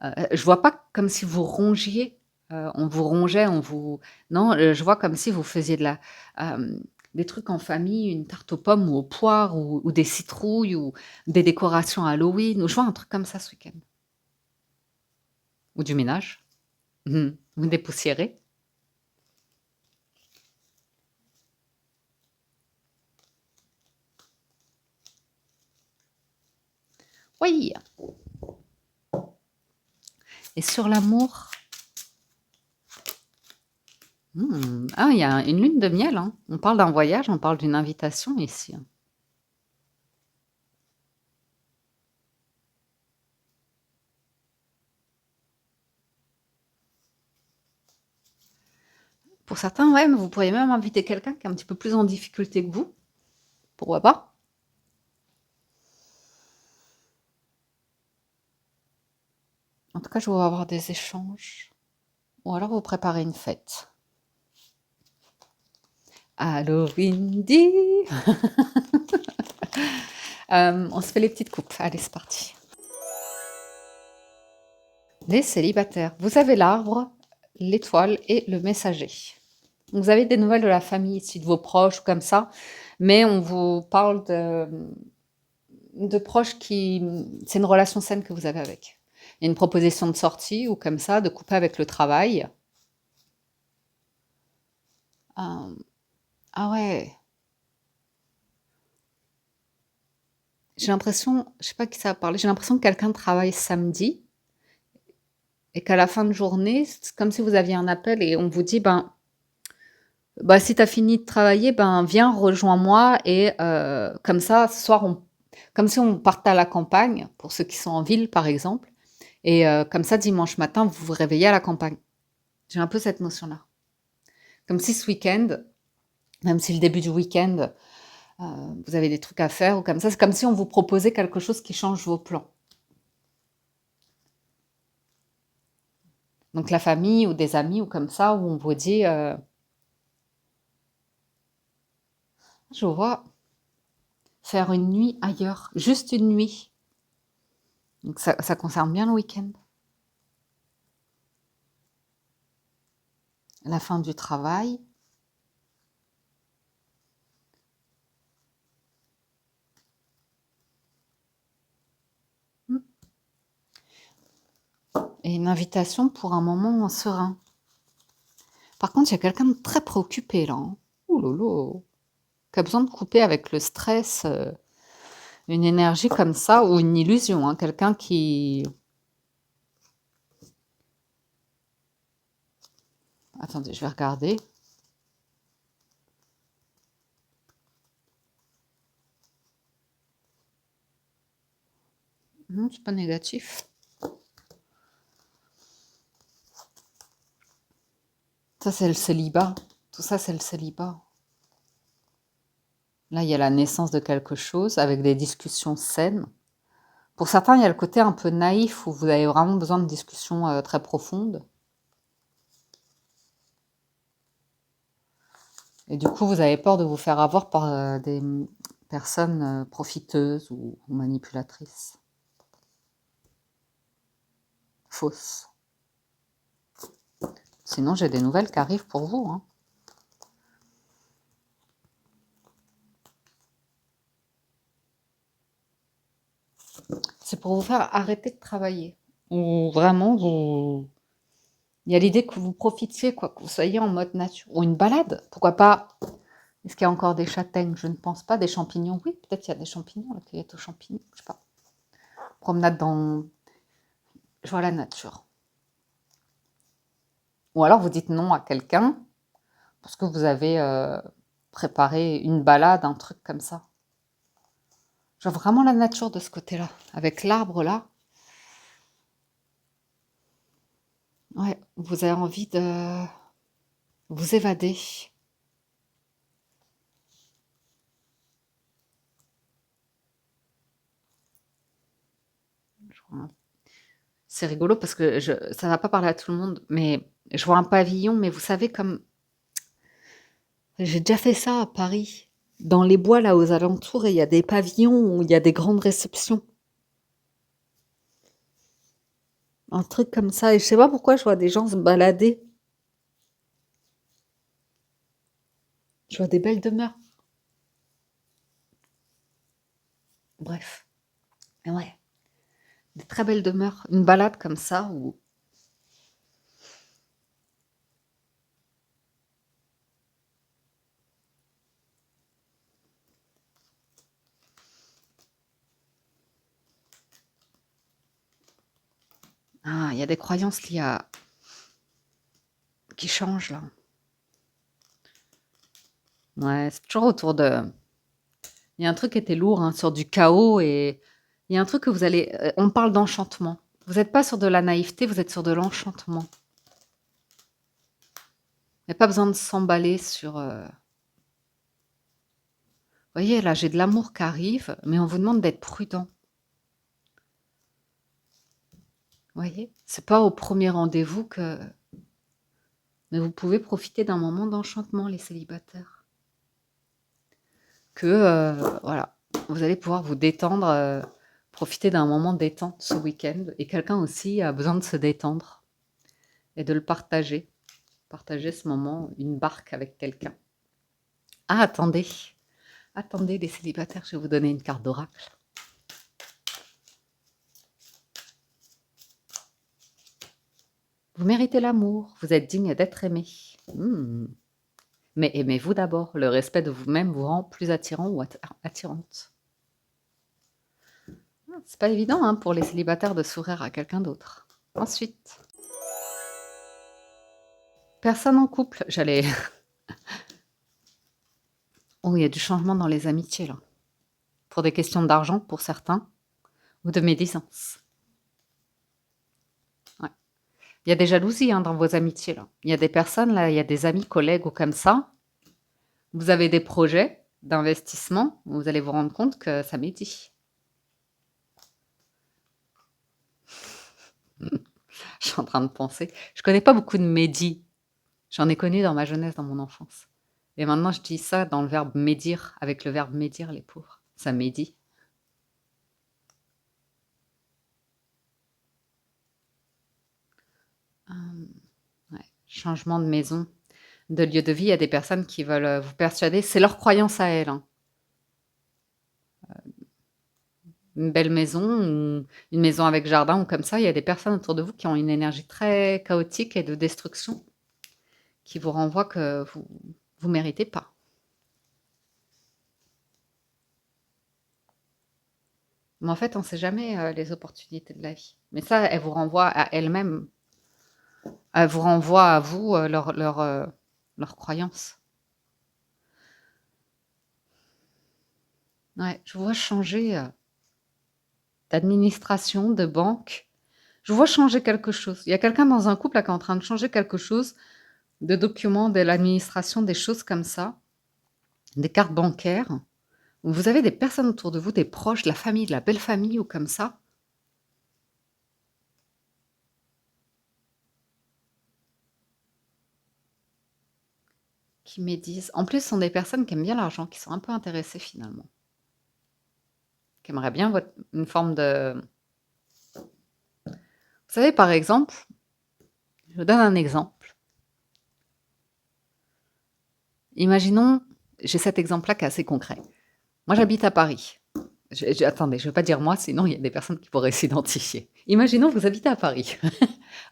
A: je vois pas comme si vous rongiez, on vous rongeait, on vous non, je vois comme si vous faisiez des trucs en famille, une tarte aux pommes ou aux poires ou des citrouilles ou des décorations Halloween ou je vois un truc comme ça ce week-end. Ou du ménage. Mmh. Vous dépoussiérez. Oui, et sur l'amour, ah, il y a une lune de miel, hein. On parle d'un voyage, on parle d'une invitation ici, hein. Pour certains, ouais, mais vous pourriez même inviter quelqu'un qui est un petit peu plus en difficulté que vous. Pourquoi pas? En tout cas, je vais avoir des échanges. Ou alors vous préparez une fête. Halloween dit. On se fait les petites coupes. Allez, c'est parti. Les célibataires. Vous avez l'arbre, l'étoile et le messager. Vous avez des nouvelles de la famille ici, de vos proches ou comme ça, mais on vous parle de proches qui... C'est une relation saine que vous avez avec. Il y a une proposition de sortie ou comme ça, de couper avec le travail. Euh, ah ouais, j'ai l'impression, je sais pas qui ça a parlé, j'ai l'impression que quelqu'un travaille samedi et qu'à la fin de journée, c'est comme si vous aviez un appel et on vous dit, bah, si tu as fini de travailler, ben, viens, rejoins-moi et comme ça, ce soir, comme si on partait à la campagne, pour ceux qui sont en ville, par exemple, et comme ça, dimanche matin, vous vous réveillez à la campagne. J'ai un peu cette notion-là. Comme si ce week-end, même si le début du week-end, vous avez des trucs à faire ou comme ça, c'est comme si on vous proposait quelque chose qui change vos plans. Donc la famille ou des amis ou comme ça, où on vous dit, je vois faire une nuit ailleurs, juste une nuit. Donc ça concerne bien le week-end. La fin du travail. Et une invitation pour un moment serein. Par contre, il y a quelqu'un de très préoccupé là, hein. Ouh lolo, qui a besoin de couper avec le stress, une énergie comme ça ou une illusion, hein. Quelqu'un qui... Attendez, je vais regarder. Non, c'est pas négatif. Ça, c'est le célibat. Tout ça, c'est le célibat. Là, il y a la naissance de quelque chose avec des discussions saines. Pour certains, il y a le côté un peu naïf où vous avez vraiment besoin de discussions très profondes. Et du coup, vous avez peur de vous faire avoir par des personnes profiteuses ou manipulatrices. Fausses. Sinon, j'ai des nouvelles qui arrivent pour vous, hein. C'est pour vous faire arrêter de travailler. Ou vraiment, il y a l'idée que vous profitiez, quoi, que vous soyez en mode nature. Ou une balade, pourquoi pas. Est-ce qu'il y a encore des châtaignes? Je ne pense pas. Des champignons? Oui, peut-être qu'il y a des champignons, la cueillette aux champignons, je sais pas. Promenade dans... Je vois la nature. Ou alors vous dites non à quelqu'un parce que vous avez préparé une balade, un truc comme ça. Je vois vraiment la nature de ce côté-là. Avec l'arbre là, ouais, vous avez envie de vous évader. C'est rigolo parce que ça va pas parler à tout le monde, mais je vois un pavillon, mais vous savez, comme j'ai déjà fait ça à Paris, dans les bois là aux alentours, et il y a des pavillons où il y a des grandes réceptions. Un truc comme ça, et je sais pas pourquoi je vois des gens se balader. Je vois des belles demeures. Bref, ouais, des très belles demeures. Une balade comme ça où ah, il y a des croyances qui changent là. Ouais, c'est toujours autour de. Il y a un truc qui était lourd hein, sur du chaos et il y a un truc que vous allez. On parle d'enchantement. Vous n'êtes pas sur de la naïveté, vous êtes sur de l'enchantement. Il n'y a pas besoin de s'emballer sur. Vous voyez, là, j'ai de l'amour qui arrive, mais on vous demande d'être prudent. Vous voyez, c'est pas au premier rendez-vous que. Mais vous pouvez profiter d'un moment d'enchantement, les célibataires. Que, voilà, vous allez pouvoir vous détendre, profiter d'un moment de détente ce week-end. Et quelqu'un aussi a besoin de se détendre et de le partager. Partager ce moment, une barque avec quelqu'un. Ah, attendez. Attendez, les célibataires, je vais vous donner une carte d'oracle. Vous méritez l'amour, vous êtes digne d'être aimé. Mais aimez-vous d'abord. Le respect de vous-même vous rend plus attirant ou attirante. C'est pas évident hein, pour les célibataires de s'ouvrir à quelqu'un d'autre. Ensuite, personne en couple. J'allais. Oh, il y a du changement dans les amitiés là. Pour des questions d'argent pour certains ou de médisance. Ouais. Il y a des jalousies hein, dans vos amitiés là. Il y a des personnes là, il y a des amis, collègues ou comme ça. Vous avez des projets d'investissement, vous allez vous rendre compte que ça médit. Je suis en train de penser. Je connais pas beaucoup de médis. J'en ai connu dans ma jeunesse, dans mon enfance. Et maintenant, je dis ça dans le verbe médire, avec le verbe médire, les pauvres. Ça médit. Ouais. Changement de maison, de lieu de vie. Il y a des personnes qui veulent vous persuader. C'est leur croyance à elles. Hein. Une belle maison, ou une maison avec jardin, ou comme ça. Il y a des personnes autour de vous qui ont une énergie très chaotique et de destruction qui vous renvoient que vous ne méritez pas. Mais en fait, on ne sait jamais les opportunités de la vie. Mais ça, elles vous renvoient à elles-mêmes. Elles vous renvoient à vous leurs croyances. Ouais, je vois changer d'administration, de banque. Je vois changer quelque chose. Il y a quelqu'un dans un couple là, qui est en train de changer quelque chose, de documents, de l'administration, des choses comme ça, des cartes bancaires. Vous avez des personnes autour de vous, des proches, de la famille, de la belle famille ou comme ça, qui médisent. En plus, ce sont des personnes qui aiment bien l'argent, qui sont un peu intéressées finalement, qui aimeraient bien une forme de... Vous savez, par exemple, je vous donne un exemple. Imaginons, j'ai cet exemple-là qui est assez concret. Moi, j'habite à Paris. Attendez, je ne vais pas dire moi, sinon il y a des personnes qui pourraient s'identifier. Imaginons vous habitez à Paris,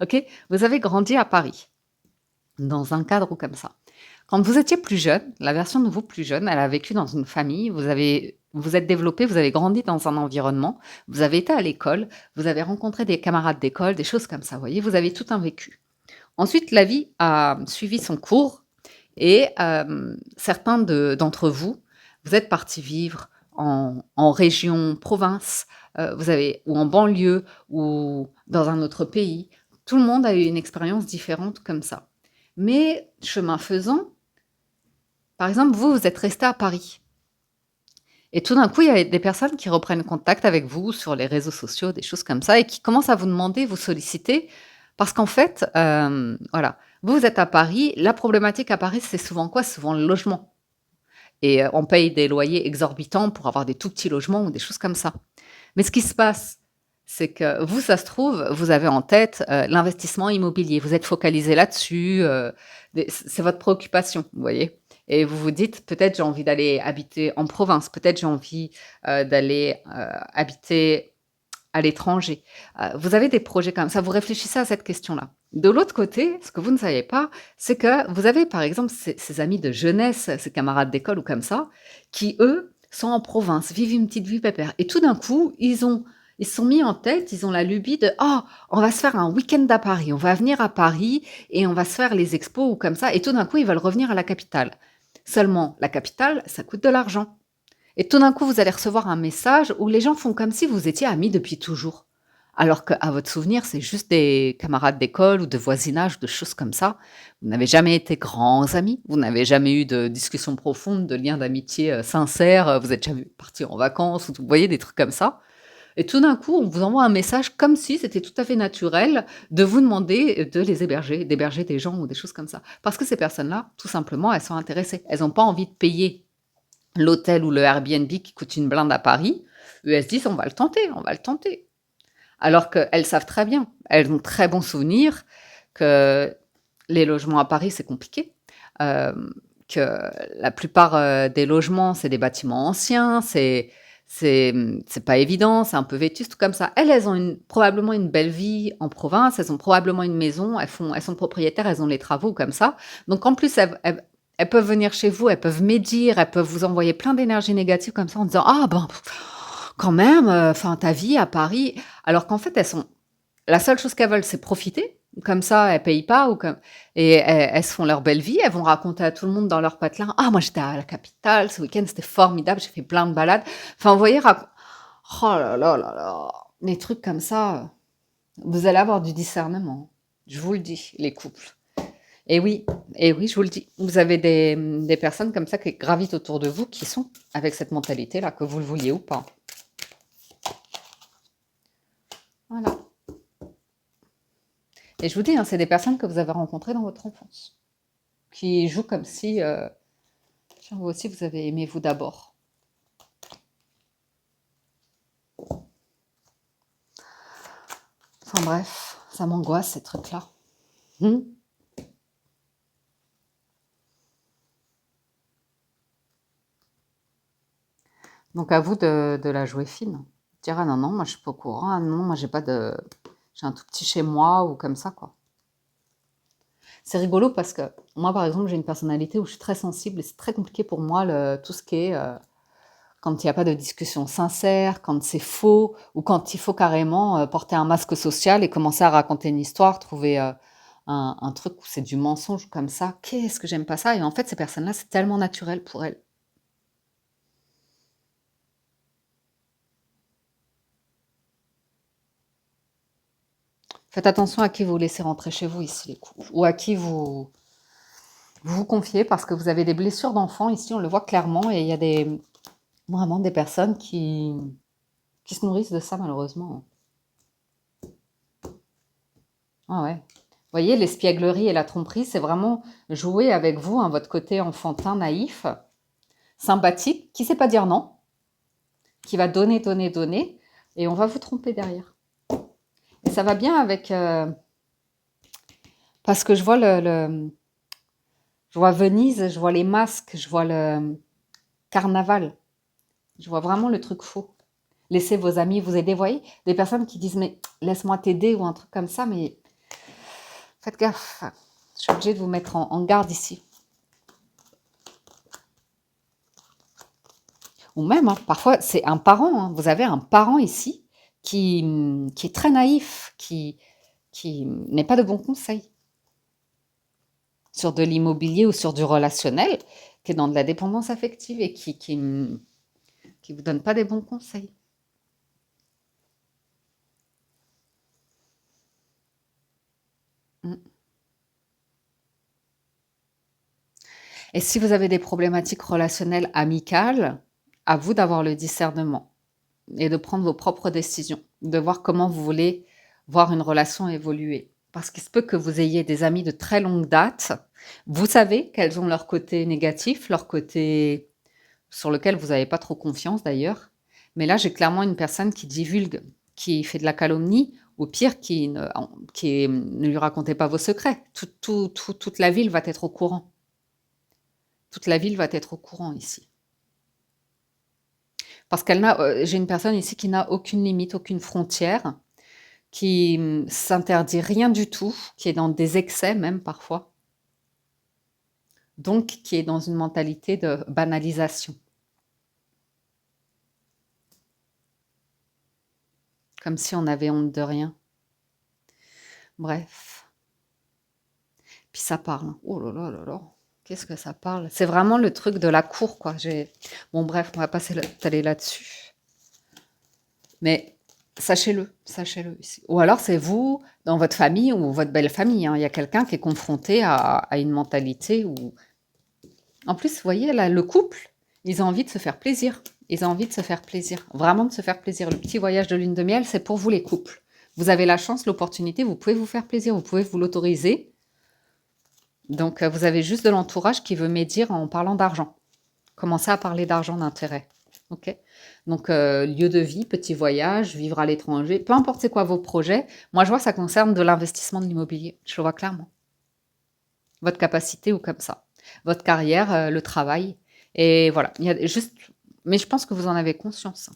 A: OK? Vous avez grandi à Paris, dans un cadre comme ça. Quand vous étiez plus jeune, la version de vous plus jeune, elle a vécu dans une famille, vous êtes développé, vous avez grandi dans un environnement, vous avez été à l'école, vous avez rencontré des camarades d'école, des choses comme ça, vous voyez? Vous avez tout un vécu. Ensuite, la vie a suivi son cours et certains d'entre vous, vous êtes partis vivre en région, province, ou en banlieue, ou dans un autre pays. Tout le monde a eu une expérience différente comme ça. Mais chemin faisant, par exemple, vous êtes resté à Paris. Et tout d'un coup, il y a des personnes qui reprennent contact avec vous sur les réseaux sociaux, des choses comme ça, et qui commencent à vous demander, vous solliciter, parce qu'en fait, voilà, vous êtes à Paris. La problématique à Paris, c'est souvent quoi? C'est souvent le logement. Et on paye des loyers exorbitants pour avoir des tout petits logements ou des choses comme ça. Mais ce qui se passe, c'est que vous, ça se trouve, vous avez en tête l'investissement immobilier. Vous êtes focalisé là-dessus. C'est votre préoccupation, vous voyez. Et vous vous dites, peut-être j'ai envie d'aller habiter en province, peut-être j'ai envie d'aller habiter à l'étranger. Vous avez des projets comme ça, vous réfléchissez à cette question-là. De l'autre côté, ce que vous ne savez pas, c'est que vous avez par exemple ces amis de jeunesse, ces camarades d'école ou comme ça, qui eux sont en province, vivent une petite vie pépère. Et tout d'un coup, ils se sont mis en tête, ils ont la lubie de oh, on va se faire un week-end à Paris, on va venir à Paris et on va se faire les expos ou comme ça. Et tout d'un coup, ils veulent revenir à la capitale. Seulement, la capitale, ça coûte de l'argent. Et tout d'un coup, vous allez recevoir un message où les gens font comme si vous étiez amis depuis toujours. Alors qu'à votre souvenir, c'est juste des camarades d'école ou de voisinage, de choses comme ça. Vous n'avez jamais été grands amis, vous n'avez jamais eu de discussions profondes, de liens d'amitié sincères, vous n'êtes jamais partis en vacances, ou vous voyez des trucs comme ça. Et tout d'un coup, on vous envoie un message comme si c'était tout à fait naturel de vous demander de les héberger, d'héberger des gens ou des choses comme ça. Parce que ces personnes-là, tout simplement, elles sont intéressées. Elles n'ont pas envie de payer l'hôtel ou le Airbnb qui coûte une blinde à Paris. Eux, elles se disent, on va le tenter, on va le tenter. Alors qu'elles savent très bien, elles ont très bon souvenir que les logements à Paris, c'est compliqué. Euh, que la plupart des logements, c'est des bâtiments anciens, c'est pas évident, c'est un peu vétuste, tout comme ça. Elles ont probablement une belle vie en province, elles ont probablement une maison, elles sont propriétaires, elles ont les travaux comme ça. Donc en plus, elles peuvent venir chez vous, elles peuvent médire, elles peuvent vous envoyer plein d'énergie négative comme ça en disant ah ben quand même, enfin ta vie à Paris, alors qu'en fait la seule chose qu'elles veulent, c'est profiter. Comme ça, elles payent pas et elles se font leur belle vie. Elles vont raconter à tout le monde dans leur patelin. Ah, moi j'étais à la capitale ce week-end, c'était formidable. J'ai fait plein de balades. Enfin, vous voyez, oh là là là là, les trucs comme ça. Vous allez avoir du discernement. Je vous le dis, les couples. Et oui, et oui, je vous le dis. Vous avez des personnes comme ça qui gravitent autour de vous, qui sont avec cette mentalité-là, que vous le vouliez ou pas. Voilà. Et je vous dis, hein, c'est des personnes que vous avez rencontrées dans votre enfance, qui jouent comme si, tiens, vous aussi, vous avez aimé vous d'abord. Enfin bref, ça m'angoisse ces trucs-là. Donc à vous de la jouer fine. Dire ah non, non, moi je suis pas au courant, ah non, moi j'ai un tout petit chez moi ou comme ça quoi. C'est rigolo parce que moi par exemple j'ai une personnalité où je suis très sensible et c'est très compliqué pour moi tout ce qui est quand il n'y a pas de discussion sincère, quand c'est faux ou quand il faut carrément porter un masque social et commencer à raconter une histoire, trouver un truc où c'est du mensonge comme ça. Qu'est-ce que j'aime pas ça? Et en fait ces personnes-là c'est tellement naturel pour elles. Faites attention à qui vous laissez rentrer chez vous ici, les couples, ou à qui vous confiez, parce que vous avez des blessures d'enfants ici, on le voit clairement, et il y a vraiment des personnes qui se nourrissent de ça, malheureusement. Ah ouais. Vous voyez, l'espièglerie et la tromperie, c'est vraiment jouer avec vous, hein, votre côté enfantin, naïf, sympathique, qui sait pas dire non, qui va donner, donner, donner, et on va vous tromper derrière. Et ça va bien avec... parce que je vois je vois Venise, je vois les masques, je vois le carnaval. Je vois vraiment le truc faux. laisser vos amis vous aider. Vous voyez, des personnes qui disent mais laisse-moi t'aider ou un truc comme ça, mais faites gaffe. Je suis obligée de vous mettre en garde ici. Ou même, hein, parfois, c'est un parent. Hein. Vous avez un parent ici qui est très naïf, qui n'est pas de bons conseils sur de l'immobilier ou sur du relationnel, qui est dans de la dépendance affective et qui vous donne pas des bons conseils. Mm. Et si vous avez des problématiques relationnelles amicales, à vous d'avoir le discernement et de prendre vos propres décisions, de voir comment vous voulez voir une relation évoluer. Parce qu'il se peut que vous ayez des amis de très longue date. Vous savez qu'elles ont leur côté négatif, leur côté sur lequel vous n'avez pas trop confiance d'ailleurs. Mais là, j'ai clairement une personne qui divulgue, qui fait de la calomnie, ou pire, ne lui racontez pas vos secrets. Toute la ville va être au courant. Toute la ville va être au courant ici. Parce j'ai une personne ici qui n'a aucune limite, aucune frontière, qui s'interdit rien du tout, qui est dans des excès même parfois, donc qui est dans une mentalité de banalisation. Comme si on avait honte de rien. Bref. Puis ça parle. Oh là là là là. Qu'est-ce que ça parle? C'est vraiment le truc de la cour, quoi. Bon, bref, on va pas s'étaler là-dessus. Mais sachez-le ici. Ou alors c'est vous, dans votre famille ou votre belle famille. Hein. Il y a quelqu'un qui est confronté à une mentalité où... En plus, vous voyez, là, le couple, ils ont envie de se faire plaisir. Ils ont envie de se faire plaisir. Vraiment de se faire plaisir. Le petit voyage de lune de miel, c'est pour vous les couples. Vous avez la chance, l'opportunité, vous pouvez vous faire plaisir, vous pouvez vous l'autoriser. Donc, vous avez juste de l'entourage qui veut médire en parlant d'argent. Commencez à parler d'argent, d'intérêt. OK? Donc, lieu de vie, petit voyage, vivre à l'étranger, peu importe c'est quoi vos projets. Moi, je vois que ça concerne de l'investissement de l'immobilier. Je le vois clairement. Votre capacité ou comme ça. Votre carrière, le travail. Et voilà. Il y a juste... Mais je pense que vous en avez conscience.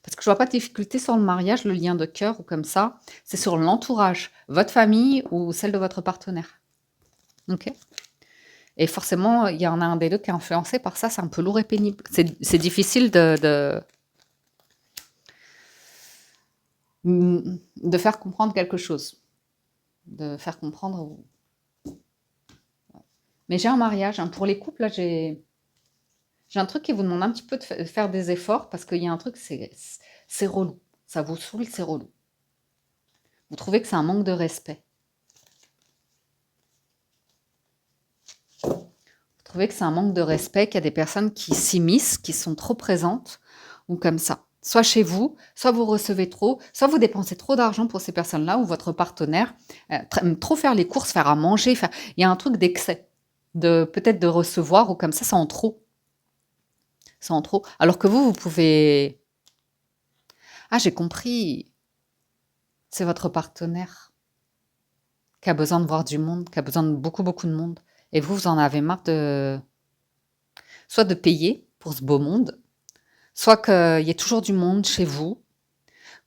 A: Parce que je vois pas de difficulté sur le mariage, le lien de cœur ou comme ça. C'est sur l'entourage, votre famille ou celle de votre partenaire. OK? Et forcément, il y en a un des deux qui est influencé par ça, c'est un peu lourd et pénible. C'est difficile de faire comprendre quelque chose. De faire comprendre. Mais j'ai un mariage. Hein. Pour les couples, là, j'ai un truc qui vous demande un petit peu de faire des efforts parce qu'il y a un truc, c'est relou. Ça vous saoule, c'est relou. Vous trouvez que c'est un manque de respect. Vous trouvez que c'est un manque de respect, qu'il y a des personnes qui s'immiscent, qui sont trop présentes ou comme ça. Soit chez vous, soit vous recevez trop, soit vous dépensez trop d'argent pour ces personnes-là ou votre partenaire. Trop faire les courses, faire à manger. Il y a un truc d'excès. Peut-être de recevoir ou comme ça, c'est en trop. C'est en trop. Alors que vous pouvez... Ah, j'ai compris. C'est votre partenaire qui a besoin de voir du monde, qui a besoin de beaucoup, beaucoup de monde. Et vous en avez marre soit de payer pour ce beau monde, soit qu'il y ait toujours du monde chez vous,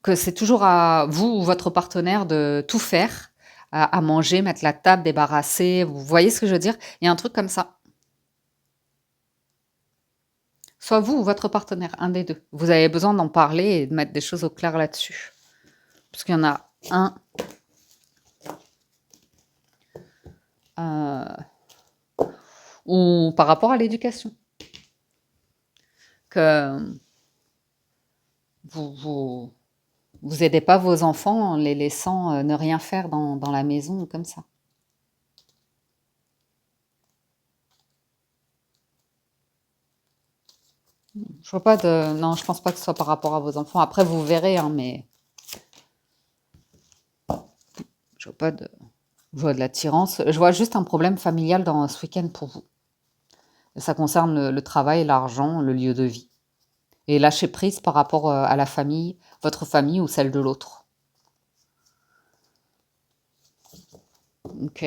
A: que c'est toujours à vous ou votre partenaire de tout faire, à manger, mettre la table, débarrasser. Vous voyez ce que je veux dire? Il y a un truc comme ça. Soit vous ou votre partenaire, un des deux. Vous avez besoin d'en parler et de mettre des choses au clair là-dessus. Parce qu'il y en a un... ou par rapport à l'éducation. Que vous aidez pas vos enfants en les laissant ne rien faire dans la maison comme ça. Je vois pas de... Non, je pense pas que ce soit par rapport à vos enfants. Après, vous verrez, hein, mais... Je vois pas de... Je vois de l'attirance. Je vois juste un problème familial dans ce week-end pour vous. Ça concerne le travail, l'argent, le lieu de vie. Et lâcher prise par rapport à la famille, votre famille ou celle de l'autre. Ok.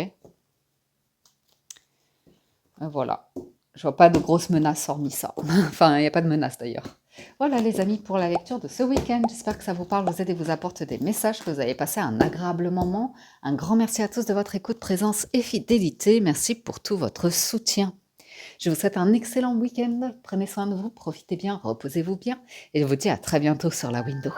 A: Voilà. Je vois pas de grosses menaces hormis ça. Enfin, il n'y a pas de menace d'ailleurs. Voilà les amis pour la lecture de ce week-end. J'espère que ça vous parle, vous aide et vous apporte des messages, que vous avez passé un agréable moment. Un grand merci à tous de votre écoute, présence et fidélité. Merci pour tout votre soutien. Je vous souhaite un excellent week-end. Prenez soin de vous, profitez bien, reposez-vous bien et je vous dis à très bientôt sur la window.